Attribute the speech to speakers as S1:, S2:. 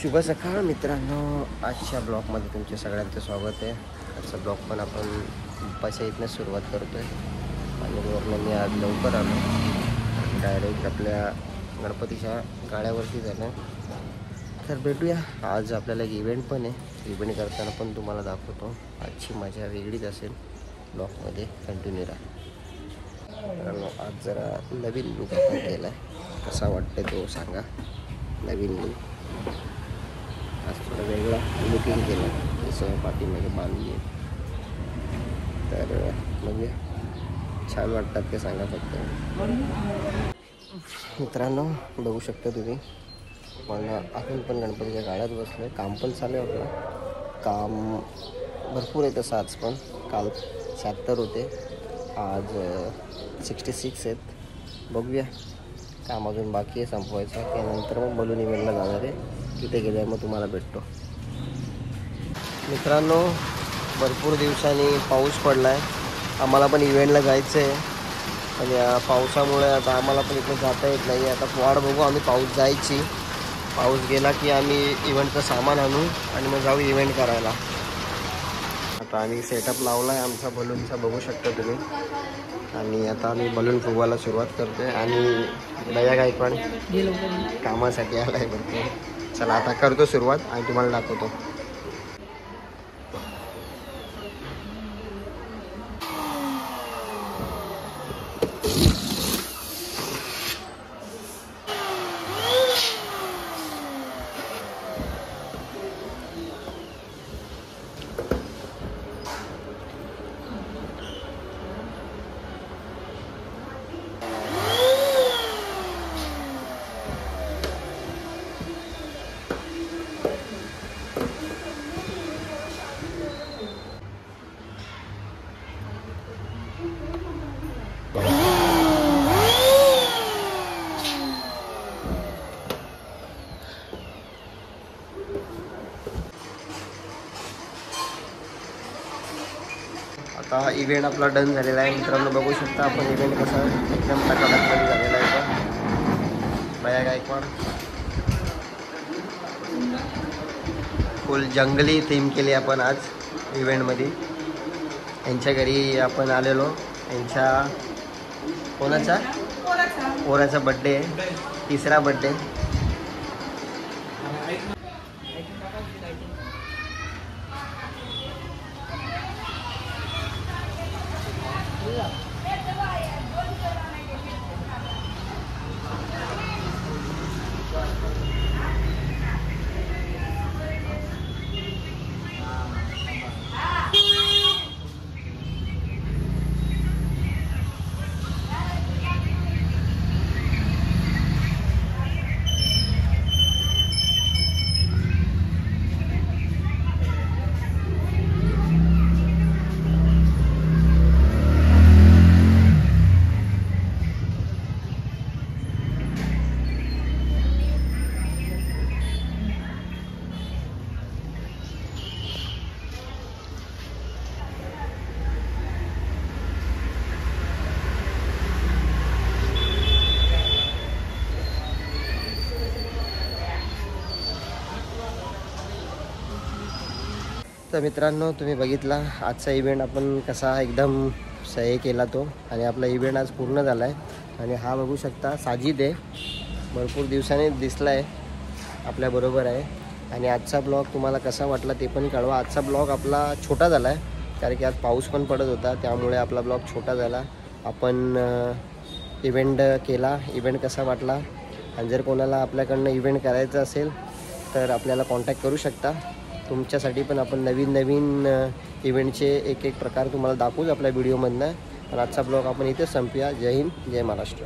S1: शुभ सकाळ मित्रांनो, आजच्या ब्लॉगमध्ये तुमच्या सगळ्यांचं स्वागत आहे। आजचा ब्लॉग पण आपण उपाच्या इथनं सुरुवात करतो आहे आणि वरनं मी आज लवकर आलो, डायरेक्ट आपल्या गणपतीच्या गाड्यावरती झालं। तर भेटूया, आज आपल्याला एक इव्हेंट पण आहे, इव्हेंट करताना पण तुम्हाला दाखवतो। आजची मजा वेगळीच असेल, ब्लॉगमध्ये कंटिन्यू राहा। मित्रांनो, आज जरा नवीन लुक आपण केला आहे, कसा वाटतं तो सांगा। नवीन लुक आज थोडा वेगळा लुकिंग केलं, जसं पाठीमध्ये बांधली आहे, तर म्हणजे छान वाटतात ते सांगा फक्त। मित्रांनो बघू शकता तुम्ही, पण आपण पण गणपतीच्या गाड्यात बसलो आहे, काम पण चालू आहे आपलं। काम भरपूर आहे तसं, आज पण काल 76 होते, आज 66 आहेत। बघूया, काम अजून बाकी आहे संपवायचं, त्यानंतर मग बलून इव्हेंटला जाणार आहे, तिथे गेल्यावर मग तुम्हाला भेटतो। मित्रांनो भरपूर दिवसांनी पाऊस पडला आहे, आम्हाला पण इव्हेंटला जायचं आहे, पण या पावसामुळे आता आम्हाला पण इकडे जाता येत नाही। आता वाट बघू आम्ही पाऊस जायची, पाऊस गेला की आम्ही इव्हेंटचं सामान आणू आणि मग जाऊ इव्हेंट करायला। आता आम्ही सेटअप लावला आहे आमचा बलूनचा, बघू शकता तुम्ही, आणि आता आम्ही बलून फुगवायला सुरुवात करतो आहे। आणि दया गायकवाड कामासाठी आला आहे भरपूर। चला आता करतो सुरुवात आणि तुम्हाला दाखवतो। आता इव्हेंट आपला डन झालेला आहे मित्रांनो, बघू शकता आपण इव्हेंट कसा एकदम टकाटकमध्ये झालेला आहे। पण दया गायकवाड फुल जंगली थीम केली आपण आज इव्हेंटमध्ये। यांच्या घरी आपण आलेलो, यांच्या कोणाचा पोराचा बड्डे आहे, 3रा बड्डे। तर मित्रांनो तुम्ही बघितला आजचा इव्हेंट आपण कसा एकदम सही केला तो, आणि आपला इव्हेंट आज पूर्ण झाला आहे। आणि हा बघू शकता साजिद आहे, भरपूर दिवसांनी दिसला आहे, आपल्याबरोबर आहे। आणि आजचा ब्लॉग तुम्हाला कसा वाटला ते पण कळवा। आजचा ब्लॉग आपला छोटा झाला आहे, कारण की आज पाऊस पण पडत होता, त्यामुळे आपला ब्लॉग छोटा झाला। आपण इव्हेंट केला, इव्हेंट कसा वाटला, आणि जर कोणाला आपल्याकडनं इव्हेंट करायचं असेल तर आपल्याला कॉन्टॅक्ट करू शकता। तुमच्यासाठी पण आपण नवीन इव्हेंटचे एक प्रकार तुम्हाला दाखवूच आपल्या व्हिडिओमधनं। पण आजचा ब्लॉग आपण इथेच संपूया। जय हिंद, जय महाराष्ट्र।